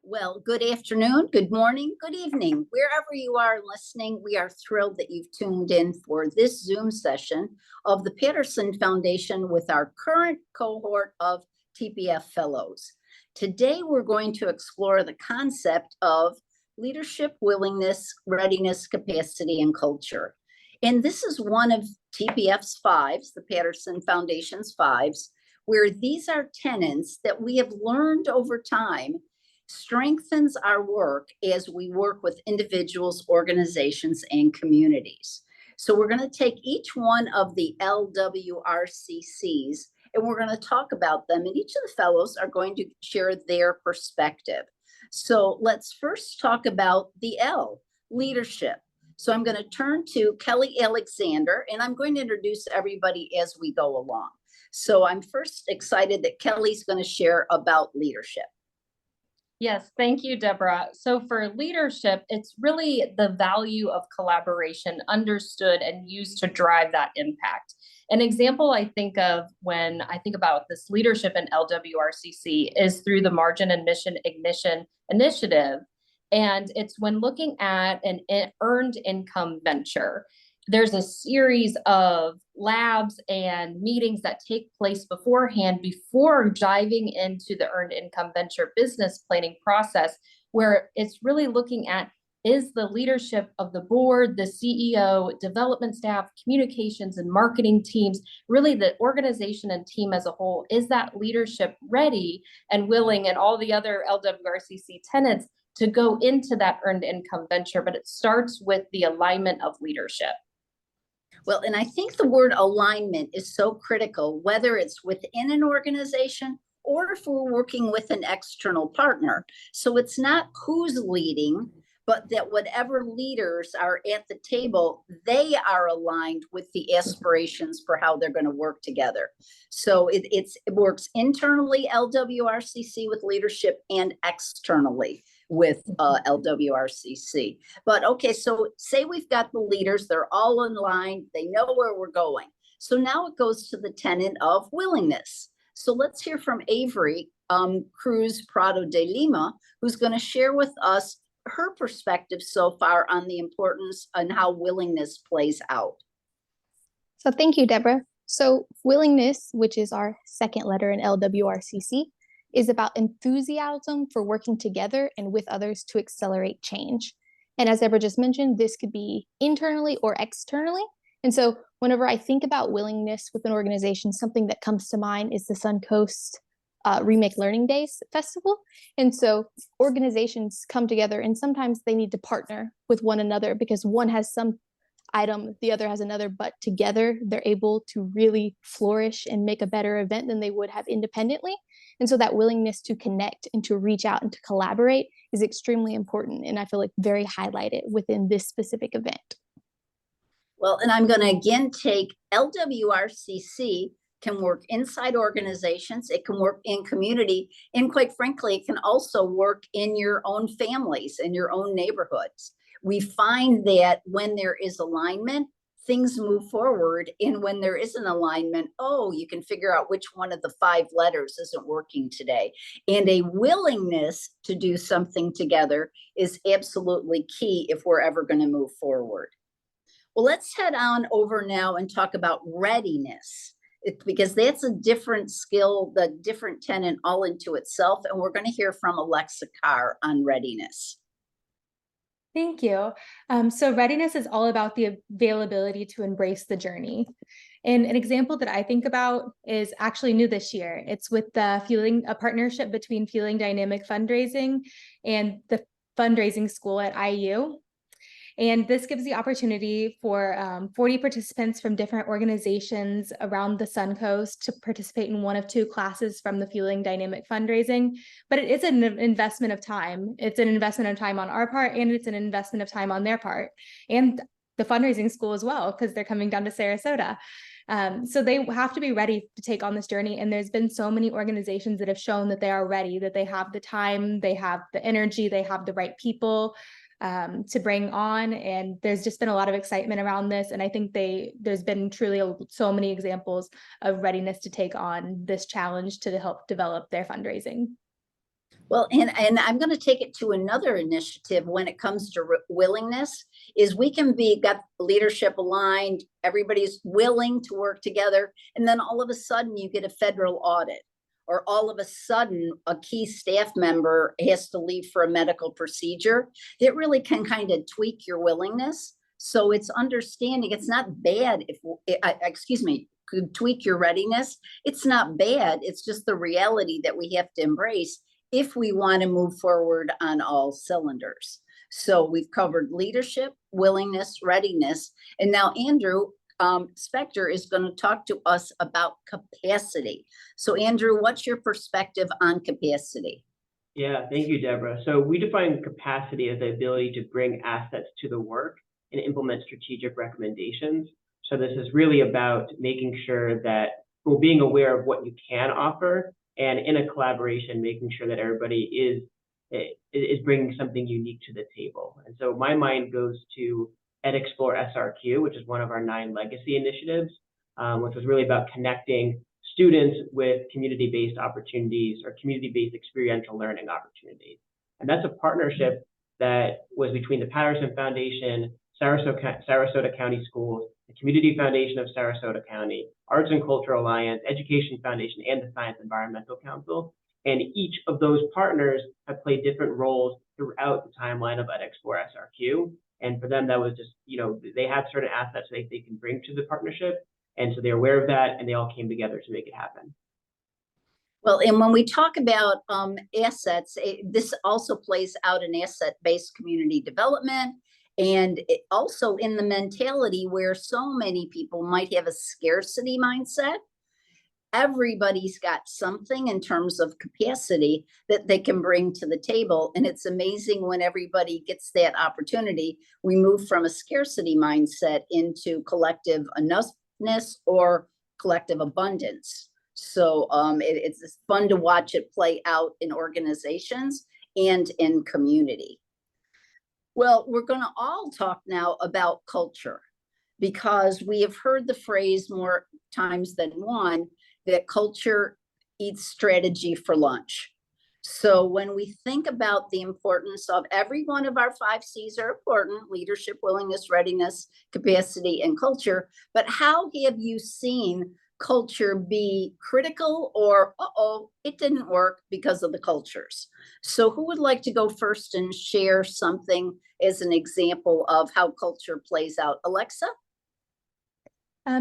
Well, good afternoon, good morning, good evening, wherever you are listening. We are thrilled that you've tuned in for this Zoom session of the Patterson Foundation with our current cohort of TPF Fellows. Today, we're going to explore the concept of leadership, willingness, readiness, capacity, and culture. And this is one of TPF's fives, the Patterson Foundation's fives, where these are tenets that we have learned over time strengthens our work as we work with individuals, organizations, and communities. So we're going to take each one of the LWRCCs and we're going to talk about them, and each of the fellows are going to share their perspective. So let's first talk about the L, leadership. So I'm going to turn to Kellie Alexander, and I'm going to introduce everybody as we go along. So I'm first excited that Kellie's going to share about leadership. Yes, thank you, Deborah. So for leadership, it's really the value of collaboration understood and used to drive that impact. An example I think of when I think about this leadership in LWRCC is through the Margin and Mission Ignition Initiative. And it's when looking at an earned income venture. There's a series of labs and meetings that take place beforehand before diving into the earned income venture business planning process, where it's really looking at, is the leadership of the board, the CEO, development staff, communications and marketing teams, really the organization and team as a whole, is that leadership ready and willing, and all the other LWRCC tenets to go into that earned income venture? But it starts with the alignment of leadership. Well, and I think the word alignment is so critical, whether it's within an organization or if we're working with an external partner. So it's not who's leading, but that whatever leaders are at the table, they are aligned with the aspirations for how they're going to work together. So it works internally, LWRCC, with leadership, and externally with LWRCC. But okay, so say we've got the leaders, they're all in line, they know where we're going. So now it goes to the tenet of willingness. So let's hear from Avery Cruz Prado de Lima, who's going to share with us her perspective so far on the importance and how willingness plays out. So thank you, Deborah. So willingness, which is our second letter in LWRCC, is about enthusiasm for working together and with others to accelerate change. And as Deborah just mentioned, this could be internally or externally. And so whenever I think about willingness with an organization, something that comes to mind is the Suncoast Remake Learning Days Festival. And so organizations come together and sometimes they need to partner with one another because one has some item, the other has another, but together they're able to really flourish and make a better event than they would have independently. And so that willingness to connect and to reach out and to collaborate is extremely important, and I feel like very highlighted within this specific event. Well, and I'm going to again take LWRCC can work inside organizations, it can work in community, and quite frankly, it can also work in your own families, in your own neighborhoods. We find that when there is alignment, things move forward. And when there isn't alignment, you can figure out which one of the 5 letters isn't working today. And a willingness to do something together is absolutely key if we're ever going to move forward. Well, let's head on over now and talk about readiness. Because that's a different skill, the different tenet all into itself. And we're going to hear from Alexa Carr on readiness. Thank you. So readiness is all about the availability to embrace the journey. And an example that I think about is actually new this year. It's with a partnership between Fueling Dynamic Fundraising and the fundraising school at IU. And this gives the opportunity for 40 participants from different organizations around the Suncoast to participate in one of 2 classes from the Fueling Dynamic Fundraising. But it is an investment of time. It's an investment of time on our part, and it's an investment of time on their part, and the fundraising school as well, because they're coming down to Sarasota. So they have to be ready to take on this journey. And there's been so many organizations that have shown that they are ready, that they have the time, they have the energy, they have the right people to bring on. And there's just been a lot of excitement around this. And I think there's been truly so many examples of readiness to take on this challenge to help develop their fundraising. Well, and I'm going to take it to another initiative when it comes to willingness, is we can got leadership aligned, everybody's willing to work together, and then all of a sudden you get a federal audit, or all of a sudden a key staff member has to leave for a medical procedure. That really can kind of tweak your willingness. So it's understanding it's not bad if, excuse me, could tweak your readiness. It's not bad. It's just the reality that we have to embrace if we want to move forward on all cylinders. So we've covered leadership, willingness, readiness, and now Andrew Spector is going to talk to us about capacity. So Andrew, what's your perspective on capacity? Yeah, thank you, Deborah. So we define capacity as the ability to bring assets to the work and implement strategic recommendations. So this is really about making sure that, well, being aware of what you can offer, and in a collaboration, making sure that everybody is bringing something unique to the table. And so my mind goes to EdExplore-SRQ, which is one of our 9 legacy initiatives, which was really about connecting students with community-based opportunities or community-based experiential learning opportunities. And that's a partnership that was between the Patterson Foundation, Sarasota County Schools, the Community Foundation of Sarasota County, Arts and Cultural Alliance, Education Foundation, and the Science Environmental Council. And each of those partners have played different roles throughout the timeline of EdExplore-SRQ. And for them, that was just, they have certain assets they can bring to the partnership. And so they're aware of that, and they all came together to make it happen. Well, and when we talk about assets, this also plays out in asset-based community development, and also in the mentality where so many people might have a scarcity mindset. Everybody's got something in terms of capacity that they can bring to the table. And it's amazing when everybody gets that opportunity, we move from a scarcity mindset into collective enoughness or collective abundance. So it's fun to watch it play out in organizations and in community. Well, we're going to all talk now about culture, because we have heard the phrase more times than one that culture eats strategy for lunch. So when we think about the importance of every one of our 5 C's are important: leadership, willingness, readiness, capacity, and culture. But how have you seen culture be critical, or, it didn't work because of the cultures? So who would like to go first and share something as an example of how culture plays out? Alexa?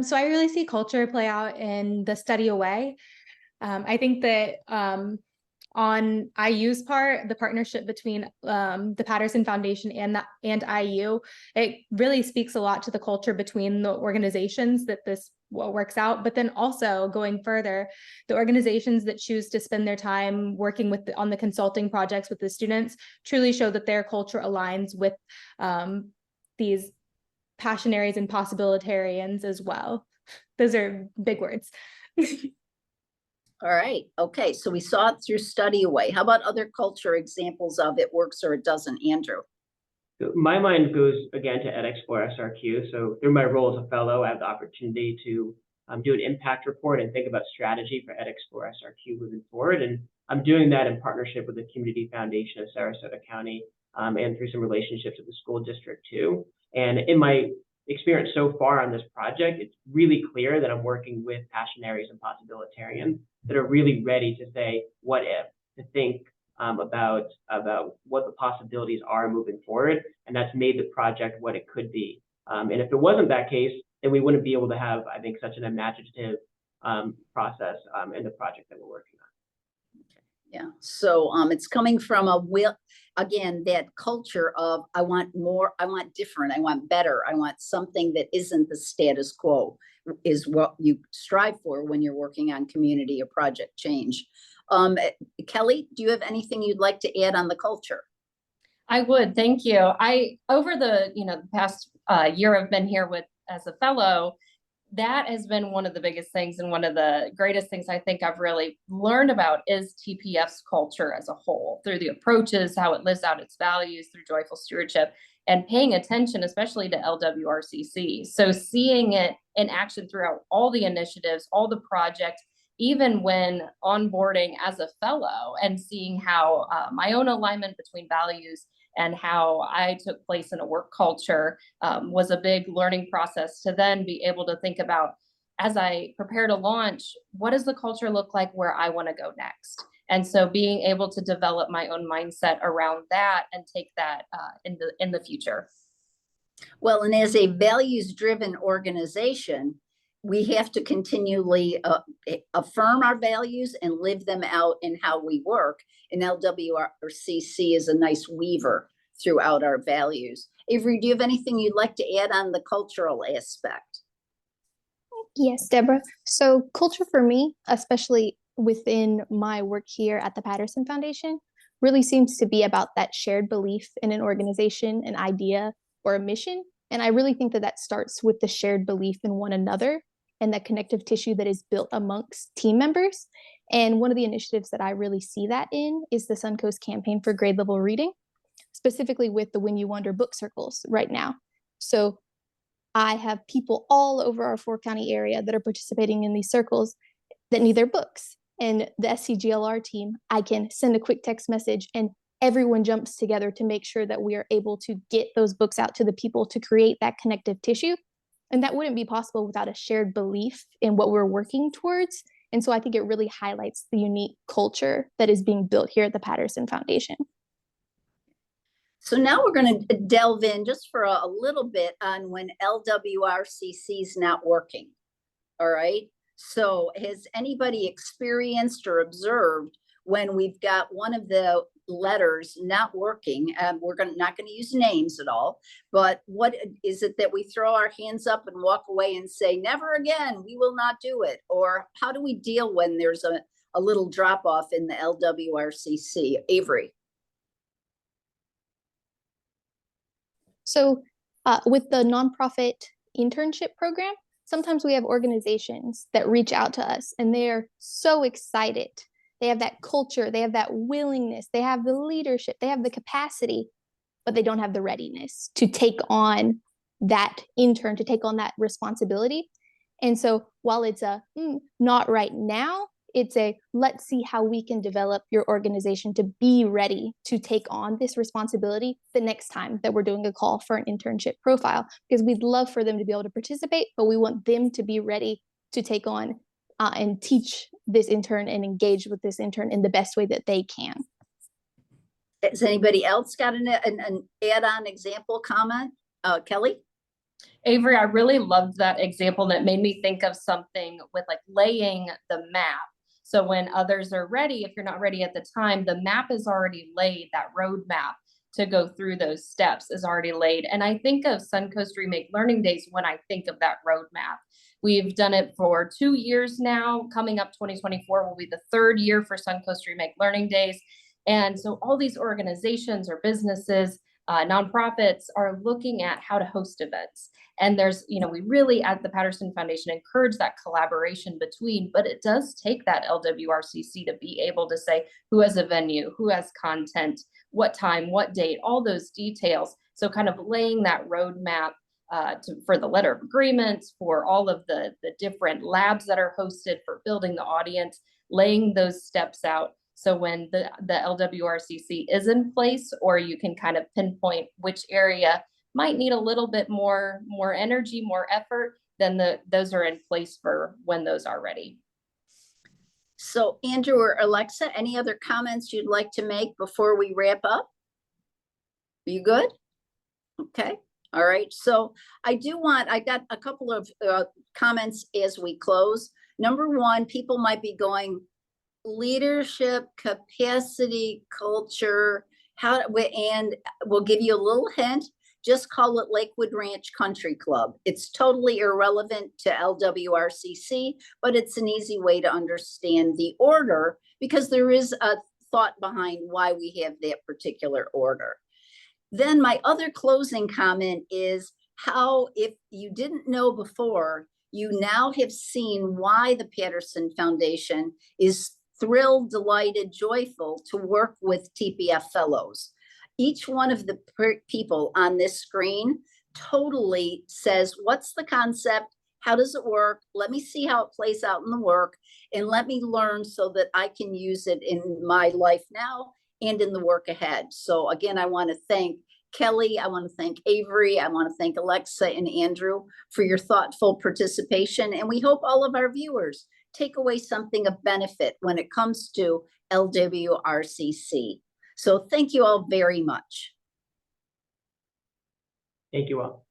So I really see culture play out in the study away. I think that on IU's part, the partnership between the Patterson Foundation and IU, it really speaks a lot to the culture between the organizations that this works out. But then also going further, the organizations that choose to spend their time working on the consulting projects with the students truly show that their culture aligns with these passionaries and possibilitarians as well. Those are big words. All right. Okay. So we saw it through study away. How about other culture examples of it works or it doesn't, Andrew? My mind goes again to EdExplore-SRQ. So through my role as a fellow, I have the opportunity to do an impact report and think about strategy for EdExplore-SRQ moving forward. And I'm doing that in partnership with the Community Foundation of Sarasota County and through some relationships with the school district too. And in my experience so far on this project, it's really clear that I'm working with passionaries and possibilitarians that are really ready to say, what if, to think about what the possibilities are moving forward. And that's made the project what it could be. And if it wasn't that case, then we wouldn't be able to have, I think, such an imaginative process in the project that we're working on. Yeah. So it's coming from again, that culture of I want more, I want different, I want better, I want something that isn't the status quo, is what you strive for when you're working on community or project change. Kellie, do you have anything you'd like to add on the culture? I would, thank you. Over the past year I've been here as a fellow, that has been one of the biggest things, and one of the greatest things I think I've really learned about is TPF's culture as a whole, through the approaches, how it lives out its values, through joyful stewardship, and paying attention, especially to LWRCC. So seeing it in action throughout all the initiatives, all the projects, even when onboarding as a fellow and seeing how my own alignment between values and how I took place in a work culture was a big learning process to then be able to think about, as I prepare to launch, what does the culture look like where I want to go next? And so being able to develop my own mindset around that and take that in the future. Well, and as a values-driven organization, we have to continually affirm our values and live them out in how we work. And LWRCC is a nice weaver throughout our values. Avery, do you have anything you'd like to add on the cultural aspect? Yes, Deborah. So culture for me, especially within my work here at the Patterson Foundation, really seems to be about that shared belief in an organization, an idea, or a mission. And I really think that that starts with the shared belief in one another and that connective tissue that is built amongst team members. And one of the initiatives that I really see that in is the Suncoast campaign for grade level reading, specifically with the When You Wonder book circles right now. So I have people all over our 4-county area that are participating in these circles that need their books. And the SCGLR team, I can send a quick text message and everyone jumps together to make sure that we are able to get those books out to the people to create that connective tissue. And that wouldn't be possible without a shared belief in what we're working towards. And so I think it really highlights the unique culture that is being built here at the Patterson Foundation. So now we're going to delve in just for a little bit on when LWRCC is not working. All right. So has anybody experienced or observed when we've got one of the letters not working? We're not going to use names at all, but what is it that we throw our hands up and walk away and say, never again, we will not do it? Or how do we deal when there's a little drop off in the LWRCC? Avery. So with the nonprofit internship program, sometimes we have organizations that reach out to us and they're so excited. They have that culture, they have that willingness, they have the leadership, they have the capacity, but they don't have the readiness to take on that intern, to take on that responsibility. And so while it's a not right now, it's a let's see how we can develop your organization to be ready to take on this responsibility the next time that we're doing a call for an internship profile, because we'd love for them to be able to participate, but we want them to be ready to take on and teach this intern and engage with this intern in the best way that they can. Has anybody else got an add-on example comment? Kellie? Avery, I really loved that example. That made me think of something with like laying the map. So when others are ready, if you're not ready at the time, the map is already laid, that roadmap to go through those steps is already laid. And I think of Suncoast Remake Learning Days when I think of that roadmap. We've done it for 2 years now. Coming up 2024 will be the 3rd year for Suncoast Remake Learning Days. And so all these organizations or businesses, nonprofits are looking at how to host events. And there's, we really at the Patterson Foundation encourage that collaboration between, but it does take that LWRCC to be able to say who has a venue, who has content, what time, what date, all those details. So kind of laying that roadmap for the letter of agreements, for all of the different labs that are hosted, for building the audience, laying those steps out. So when the LWRCC is in place, or you can kind of pinpoint which area might need a little bit more energy, more effort, then those are in place for when those are ready. So Andrew or Alexa, any other comments you'd like to make before we wrap up? Are you good? Okay. All right. So I got a couple of comments as we close. Number one, people might be going, leadership, capacity, culture, and we'll give you a little hint. Just call it Lakewood Ranch Country Club. It's totally irrelevant to LWRCC, but it's an easy way to understand the order because there is a thought behind why we have that particular order. Then my other closing comment is how, if you didn't know before, you now have seen why the Patterson Foundation is thrilled, delighted, joyful to work with TPF Fellows. Each one of the people on this screen totally says, what's the concept? How does it work? Let me see how it plays out in the work, and let me learn so that I can use it in my life now and in the work ahead. So again, I want to thank Kellie, I want to thank Avery, I want to thank Alexa and Andrew for your thoughtful participation. And we hope all of our viewers take away something of benefit when it comes to LWRCC. So thank you all very much. Thank you all.